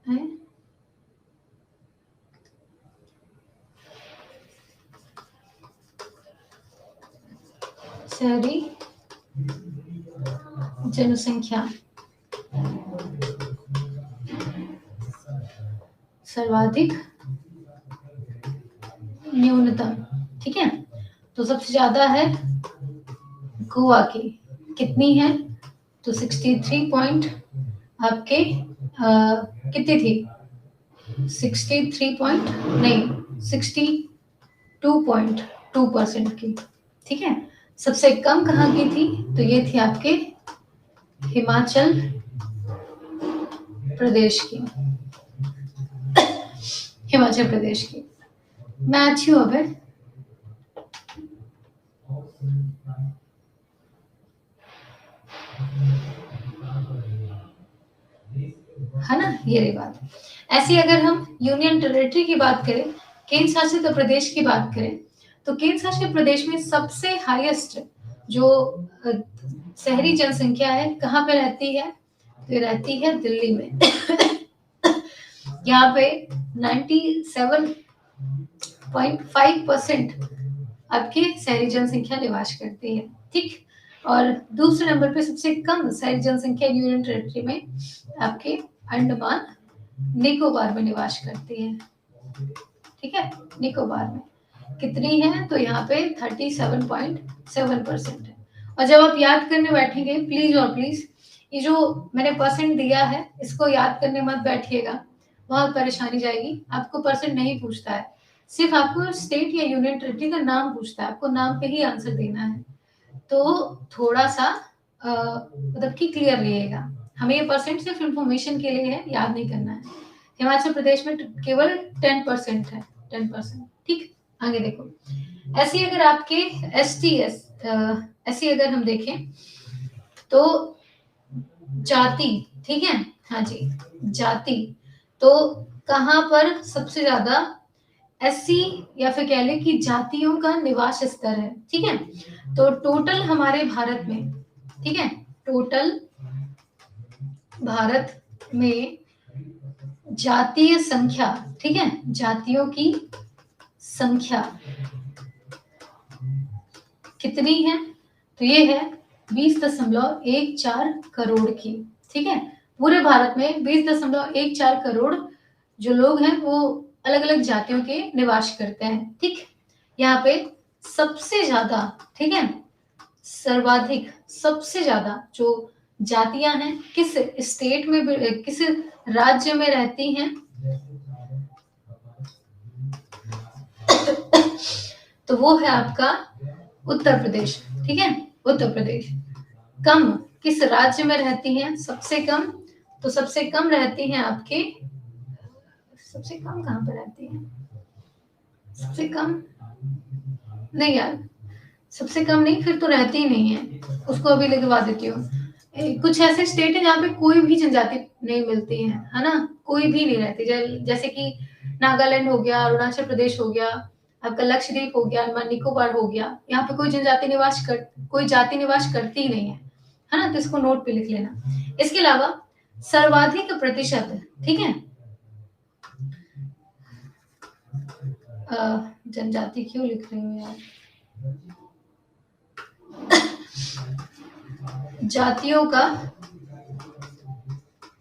है शहरी जनसंख्या सर्वाधिक न्यूनतम, ठीक है। तो सबसे ज्यादा है गोवा की, कितनी है? तो 63 पॉइंट आपके कितनी थी? 63 पॉइंट नहीं, 62.2% की, ठीक है। सबसे कम कहाँ की थी? तो ये थी आपके हिमाचल प्रदेश की, हिमाचल प्रदेश की। मैं अच्छी हूँ अबे, है ना, ये रही बात। ऐसी अगर हम यूनियन टेरिटरी की बात करें, केंद्र शासित प्रदेश की बात करें, तो केंद्र शासित प्रदेश में सबसे हाईएस्ट जो शहरी जनसंख्या है कहाँ पे रहती है? तो ये रहती है दिल्ली में। यहाँ पे 97.5% आपकी शहरी जनसंख्या निवास करती है, ठीक। और दूसरे नंबर पे सबसे कम शहरी जनसंख्या यूनियन टेरिटरी में आपके अंडमान निकोबार में निवास करती है, ठीक है, निकोबार में। कितनी है? तो यहाँ पे 37.7% है। और जब आप याद करने बैठेंगे, प्लीज और प्लीज ये जो मैंने परसेंट दिया है इसको याद करने मत बैठिएगा, बहुत परेशानी जाएगी। आपको परसेंट नहीं पूछता है, सिर्फ आपको स्टेट या यूनियन टेरिटरी का नाम पूछता है, आपको नाम पे ही आंसर देना है। तो थोड़ा सा मतलब कि क्लियर रहिएगा, हमें ये परसेंट सिर्फ इंफॉर्मेशन के लिए है, याद नहीं करना है। हिमाचल प्रदेश में केवल 10% है, 10%, ठीक। आगे देखो, ऐसी अगर आपके ऐसी अगर हम देखें तो जाति, ठीक है, हाँ जी, जाति। तो कहाँ पर सबसे ज्यादा एससी या फिर कह ले कि जातियों का निवास स्तर है। ठीक है, तो टोटल हमारे भारत में, ठीक है, टोटल भारत में जातीय संख्या, ठीक है, जातियों की संख्या कितनी है? तो ये है 20.14 करोड़ की। ठीक है, पूरे भारत में 20.14 करोड़ जो लोग हैं वो अलग अलग जातियों के निवास करते हैं। ठीक, यहाँ पे सबसे ज्यादा, ठीक है, सर्वाधिक सबसे ज्यादा जो जातियां हैं किस स्टेट में, किस राज्य में रहती हैं? तो वो है आपका उत्तर प्रदेश। ठीक है, उत्तर प्रदेश। कम किस राज्य में रहती हैं? सबसे कम, तो सबसे कम रहती हैं आपके, सबसे कम कहाँ पर रहती है? सबसे कम नहीं यार, सबसे कम नहीं, फिर तो रहती ही नहीं है, उसको अभी लिखवा देती हूँ। कुछ ऐसे स्टेट है जहाँ पे कोई भी जनजाति नहीं मिलती है ना, कोई भी नहीं रहती, जैसे कि नागालैंड हो गया, अरुणाचल प्रदेश हो गया, आपका लक्षद्वीप हो गया, अंडमान निकोबार हो गया, यहाँ पे कोई जनजाति निवास कर, कोई जाति निवास करती ही नहीं है ना, तो इसको नोट पे लिख लेना। इसके अलावा सर्वाधिक प्रतिशत, ठीक है, जनजाति क्यों लिख रही हूँ यार, जातियों का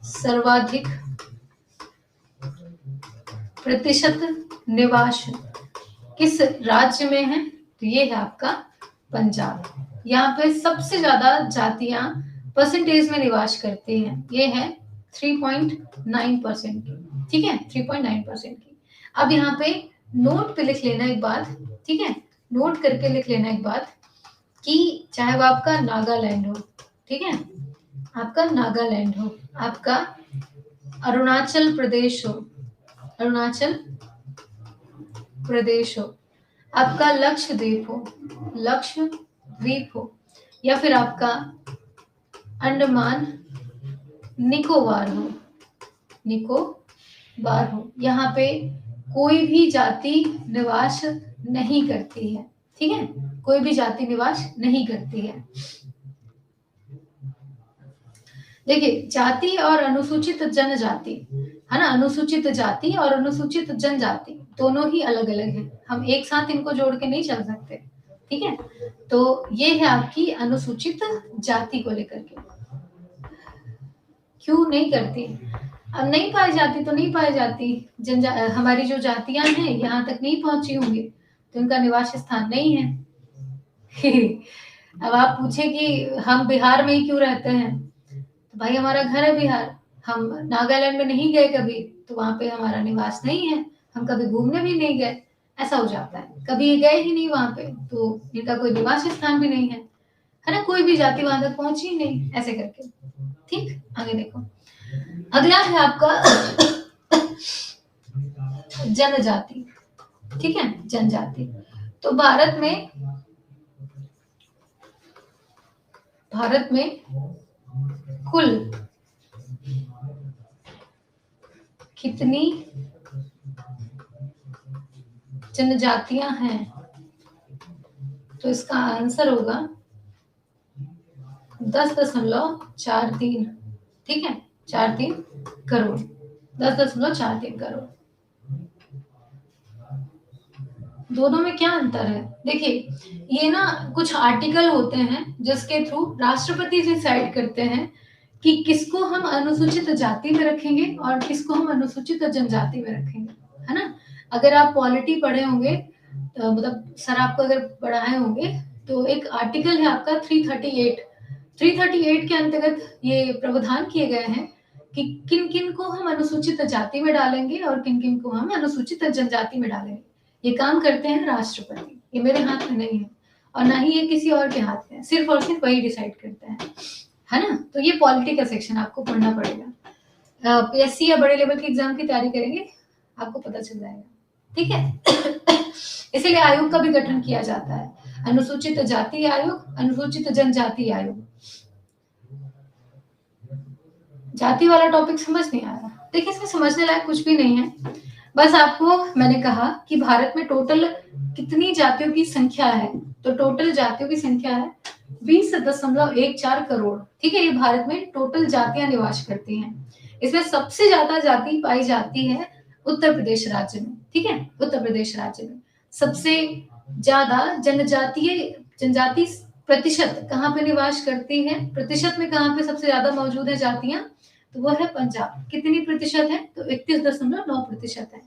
सर्वाधिक प्रतिशत निवास किस राज्य में है? तो ये है आपका पंजाब। यहाँ पे सबसे ज्यादा जातियां परसेंटेज में निवास करती हैं, ये है 3.9% की। ठीक है, 3.9% की। अब यहाँ पे नोट पे लिख लेना एक बात, ठीक है, नोट करके लिख लेना एक बात कि चाहे वो आपका नागालैंड हो, ठीक है, आपका नागालैंड हो, आपका अरुणाचल प्रदेश हो, अरुणाचल प्रदेश हो, आपका लक्षद्वीप हो, लक्षद्वीप हो, या फिर आपका अंडमान निकोबार हो, निकोबार हो, यहाँ पे कोई भी जाति निवास नहीं करती है। ठीक है, कोई भी जाति निवास नहीं करती है। देखिए, जाति और अनुसूचित जनजाति है ना, अनुसूचित जाति और अनुसूचित जनजाति दोनों ही अलग अलग हैं, हम एक साथ इनको जोड़ के नहीं चल सकते। ठीक है, तो ये है आपकी अनुसूचित जाति को लेकर के। क्यों नहीं करती? अब नहीं पाई जाती तो नहीं पाई जाती, हमारी जो जातियां हैं यहाँ तक नहीं पहुंची होंगी तो इनका निवास स्थान नहीं है। अब आप पूछे कि हम बिहार में ही क्यों रहते हैं, तो भाई हमारा घर है बिहार, हम नागालैंड में नहीं गए कभी, तो वहां पे हमारा निवास नहीं है, हम कभी घूमने भी नहीं गए, ऐसा हो जाता है, कभी गए ही नहीं वहां पे, तो इनका कोई निवास स्थान भी नहीं है ना, कोई भी जाति वहां तक पहुंची ही नहीं, ऐसे करके। ठीक, आगे देखो, अगला है आपका जनजाति। ठीक है, जनजाति। तो भारत में कुल कितनी जनजातियां हैं? तो इसका आंसर होगा 10.43। ठीक है, 43 करोड़, 10.43 करोड़। दोनों में क्या अंतर है? देखिए, ये ना कुछ आर्टिकल होते हैं जिसके थ्रू राष्ट्रपति डिसाइड करते हैं कि किसको हम अनुसूचित जाति में रखेंगे और किसको हम अनुसूचित जनजाति में रखेंगे, है ना। अगर आप पॉलिटी पढ़े होंगे, तो मतलब सर आपको अगर पढ़ाए होंगे, तो एक आर्टिकल है आपका 338 के अंतर्गत ये प्रावधान किए गए हैं कि किन किन को हम अनुसूचित जाति में डालेंगे और किन किन को हम अनुसूचित जनजाति में डालेंगे। ये काम करते हैं राष्ट्रपति, ये मेरे हाथ में नहीं है और ना ही ये किसी और के हाथ में है, सिर्फ और सिर्फ वही डिसाइड करते हैं, है ना। तो ये पॉलिटी का सेक्शन आपको पढ़ना पड़ेगा, पीएससी या बड़े लेवल के एग्जाम की तैयारी करेंगे, आपको पता चल जाएगा। ठीक है। इसीलिए आयोग का भी गठन किया जाता है, अनुसूचित जाति आयोग, अनुसूचित जनजाति आयोग। जाति वाला टॉपिक समझ नहीं आ रहा? देखिए, इसमें समझने लायक कुछ भी नहीं है, बस आपको मैंने कहा कि भारत में टोटल कितनी जातियों की संख्या है, तो टोटल जातियों की संख्या है 20.14 करोड़। ठीक है, ये भारत में टोटल जातियां निवास करती हैं। इसमें सबसे ज्यादा जाति पाई जाती है उत्तर प्रदेश राज्य में। ठीक है, उत्तर प्रदेश राज्य में सबसे ज्यादा जनजाति प्रतिशत कहाँ पे निवास करती है, प्रतिशत में कहाँ पे सबसे ज्यादा मौजूद है जातियां, तो वो है पंजाब। कितनी प्रतिशत है, तो 31.9% है।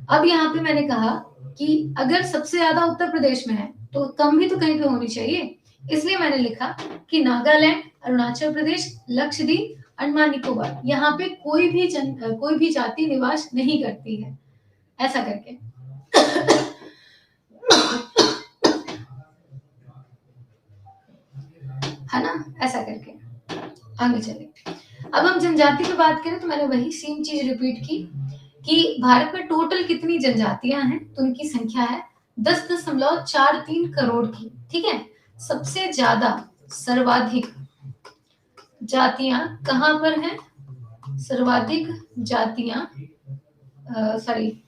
अब यहाँ पे मैंने कहा कि अगर सबसे ज्यादा उत्तर प्रदेश में है तो कम भी तो कहीं पे होनी चाहिए, इसलिए मैंने लिखा कि नागालैंड, अरुणाचल प्रदेश, लक्षद्वीप, अंडमान निकोबार, यहाँ पे कोई भी जाति निवास नहीं करती है, ऐसा करके। है ना, ऐसा करके आगे चले। अब हम जनजाति की बात करें तो मैंने वही सेम चीज रिपीट की कि भारत में टोटल कितनी जनजातियां हैं, तो उनकी संख्या है 10.43 करोड़ की। ठीक है, सबसे ज्यादा सर्वाधिक जातियां कहां पर हैं, सर्वाधिक जातियां सॉरी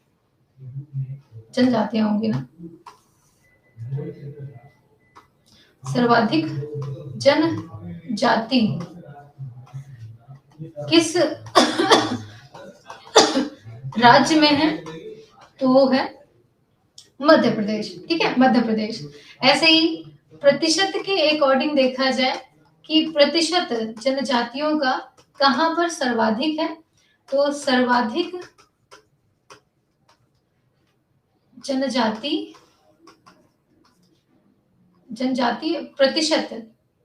जनजातियां होंगी ना, सर्वाधिक जनजाति किस राज्य में है, तो वो है मध्य प्रदेश। ठीक है, मध्य प्रदेश। ऐसे ही प्रतिशत के अकॉर्डिंग देखा जाए कि प्रतिशत जनजातियों का कहां पर सर्वाधिक है, तो सर्वाधिक जनजाति प्रतिशत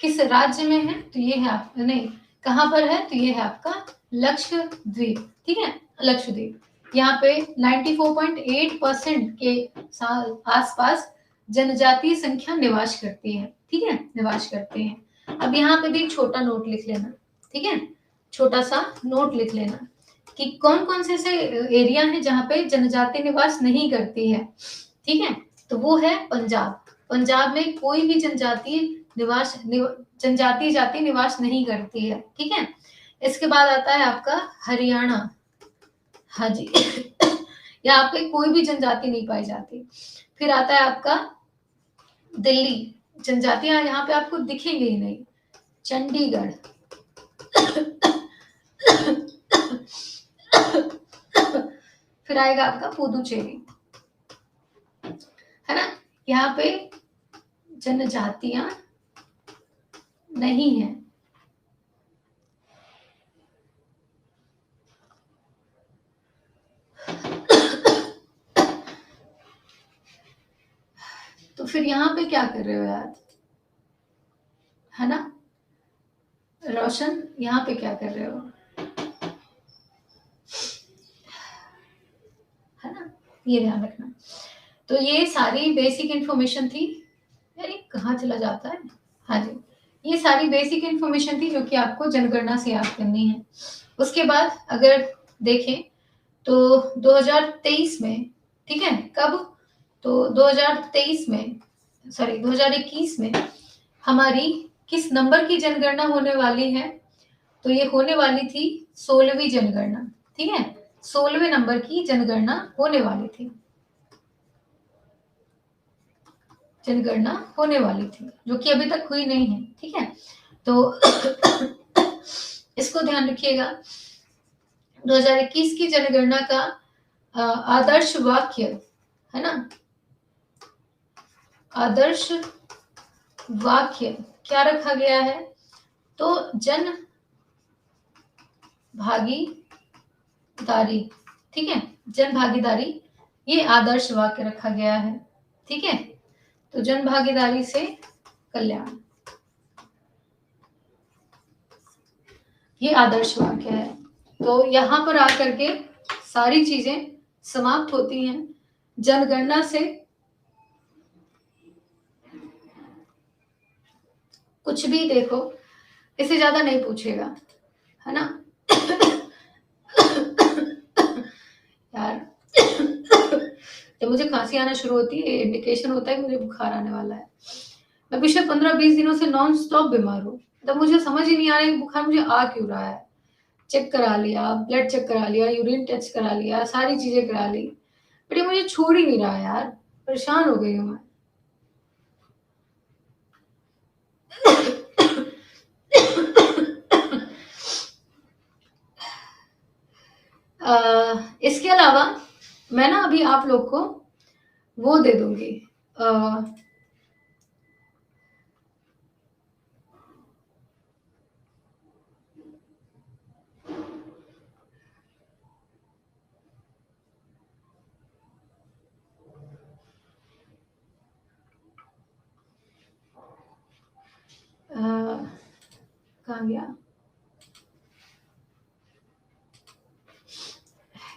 किस राज्य में है, तो ये है आप नहीं कहां पर है, तो ये है आपका लक्षद्वीप। ठीक है, लक्षद्वीप। यहाँ पे 94.8% के आसपास जनजातीय संख्या निवास करती है। ठीक है, निवास करते हैं। अब यहाँ पे भी एक छोटा नोट लिख लेना। ठीक है, छोटा सा नोट लिख लेना कि कौन कौन से ऐसे एरिया हैं जहाँ पे जनजाति निवास नहीं करती है। ठीक है, तो वो है पंजाब। पंजाब में कोई भी जनजातीय जाति निवास नहीं करती है। ठीक है, इसके बाद आता है आपका हरियाणा। हाँ जी यहाँ पे कोई भी जनजाति नहीं पाई जाती। फिर आता है आपका दिल्ली, जनजातियां यहाँ पे आपको दिखेंगे ही नहीं। चंडीगढ़ फिर आएगा आपका पुदुचेरी, है ना, यहाँ पे जनजातियां नहीं है। तो फिर यहाँ पे क्या कर रहे हो यार, है ना रोशन, यहाँ पे क्या कर रहे हो, है ना, ये ध्यान रखना। तो ये सारी बेसिक इंफॉर्मेशन थी। यार ये कहाँ चला जाता है, हाँ जी, ये सारी बेसिक इंफॉर्मेशन थी जो कि आपको जनगणना से याद करनी है। उसके बाद अगर देखें तो 2023 में, ठीक है, कब, तो 2023 में 2021 में हमारी किस नंबर की जनगणना होने वाली है, तो ये होने वाली थी 16वीं जनगणना। ठीक है, 16वें नंबर की जनगणना होने वाली थी, जनगणना होने वाली थी, जो कि अभी तक हुई नहीं है। ठीक है, तो इसको ध्यान रखिएगा। 2021 की जनगणना का आदर्श वाक्य, है ना, आदर्श वाक्य क्या रखा गया है, तो जन भागीदारी। ठीक है, जन भागीदारी, ये आदर्श वाक्य रखा गया है। ठीक है, तो जन भागीदारी से कल्याण, ये आदर्श वाक्य है। तो यहां पर आकर के सारी चीजें समाप्त होती हैं। जनगणना से कुछ भी देखो, इससे ज्यादा नहीं पूछेगा, है ना यार जब मुझे खांसी आना शुरू होती है, इंडिकेशन होता है मुझे बुखार आने वाला है। मैं पिछले 15-20 दिनों से नॉन स्टॉप बीमार हूँ, तब मुझे समझ ही नहीं आ रहा है बुखार मुझे आ क्यों रहा है। चेक करा लिया, ब्लड चेक करा लिया, यूरिन टेस्ट करा लिया, सारी चीज़ें करा ली। बट ये मुझे छोड़ ही नहीं रहा यार, परेशान हो गई हूँ मैं। इसके अलावा मैं ना अभी आप लोग को वो दे दूँगी अ, कहाँ गया?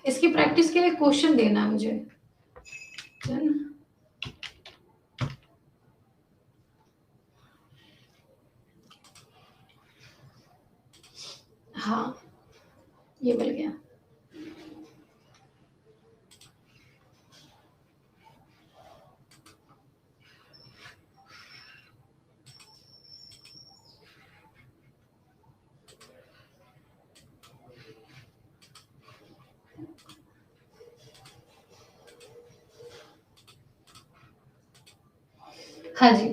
इसकी प्रैक्टिस के लिए क्वेश्चन देना है मुझे। डन? हाँ, ये मिल गया। हाँ जी।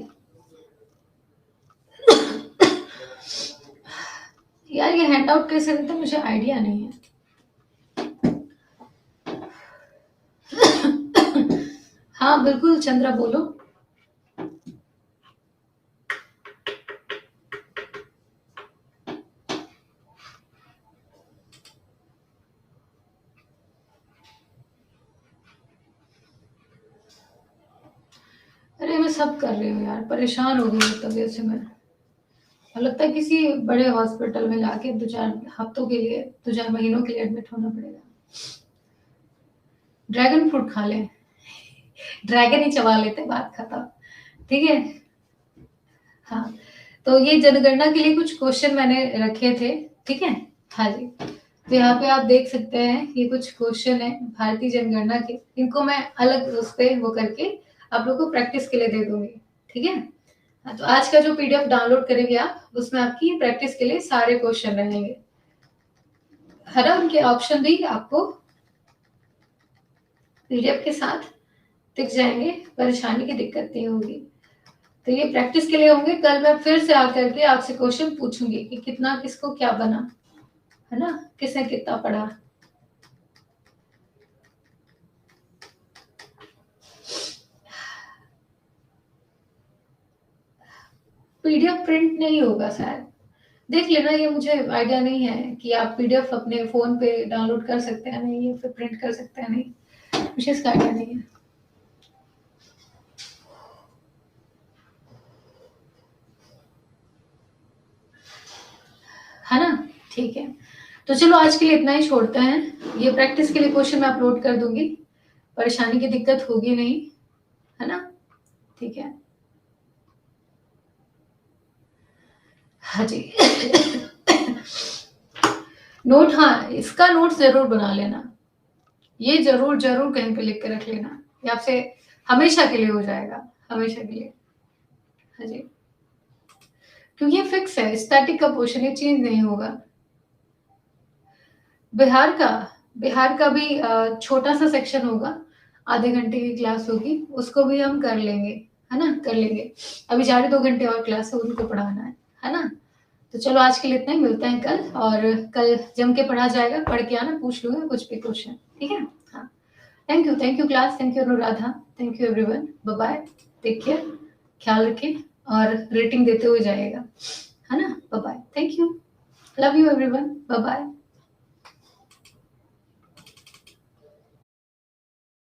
यार ये हैंड आउट कैसे देते हैं मुझे आइडिया नहीं है। हाँ बिल्कुल चंद्रा बोलो। अरे मैं सब कर रही हूँ यार, परेशान हो गई हूँ तबीयत से मैं। लगता है किसी बड़े हॉस्पिटल में जाके 2-4 हफ्तों के लिए, 2-4 महीनों के लिए एडमिट होना पड़ेगा। ड्रैगन फ्रूट खा लें, ड्रैगन ही चबा लेते, बात खत्म। ठीक है? हाँ, तो ये जनगणना के लिए कुछ क्वेश्चन मैंने रखे थे, ठीक है? हाँ जी। तो यहाँ पे आप देख सकते हैं ये कुछ क्वेश्चन है भारतीय जनगणना के, इनको मैं अलग उस पे वो करके आप लोग को प्रैक्टिस के लिए दे दूंगी, ठीक है? हाँ, तो आज का जो पीडीएफ डाउनलोड करेंगे आप, उसमें आपकी प्रैक्टिस के लिए सारे क्वेश्चन रहेंगे, है ना? उनके ऑप्शन भी आपको पीडीएफ के साथ दिख जाएंगे, परेशानी की दिक्कत नहीं होगी। तो ये प्रैक्टिस के लिए होंगे, कल मैं फिर से आकर के आपसे क्वेश्चन पूछूंगी कि कितना किसको क्या बना, है ना? किसने कितना पढ़ा। पीडीएफ प्रिंट नहीं होगा शायद, देख लेना, ये मुझे आइडिया नहीं है कि आप पीडीएफ अपने फोन पे डाउनलोड कर सकते हैं नहीं, या फिर प्रिंट कर सकते हैं नहीं, मुझे इसका आइडिया नहीं है। है ना? ठीक है, तो चलो आज के लिए इतना ही छोड़ते हैं। ये प्रैक्टिस के लिए क्वेश्चन मैं अपलोड कर दूंगी, परेशानी की दिक्कत होगी नहीं, है ना? ठीक है। हाँ जी। नोट, हाँ इसका नोट जरूर बना लेना, ये जरूर जरूर कहीं पे लिख के रख लेना, ये आपसे हमेशा के लिए हो जाएगा, हमेशा के लिए। हाँ जी, क्योंकि ये फिक्स है, स्टैटिक का क्वेश्चन, ये चेंज नहीं होगा। बिहार का, बिहार का भी छोटा सा सेक्शन होगा, आधे घंटे की क्लास होगी, उसको भी हम कर लेंगे, है ना? कर लेंगे, अभी 2.5 घंटे और क्लास है, उनको पढ़ाना है ना? तो चलो आज के लिए इतना ही, मिलते हैं कल, और कल जम के पढ़ा जाएगा, पढ़ के आना, पूछ लूंगा कुछ भी क्वेश्चन, ठीक है? हाँ, thank you class, thank you Anuradha, thank you everyone, bye bye, take care, ख्याल रखें, और रेटिंग देते हुए जाएगा, है ना? Bye bye, thank you, love you everyone, bye bye.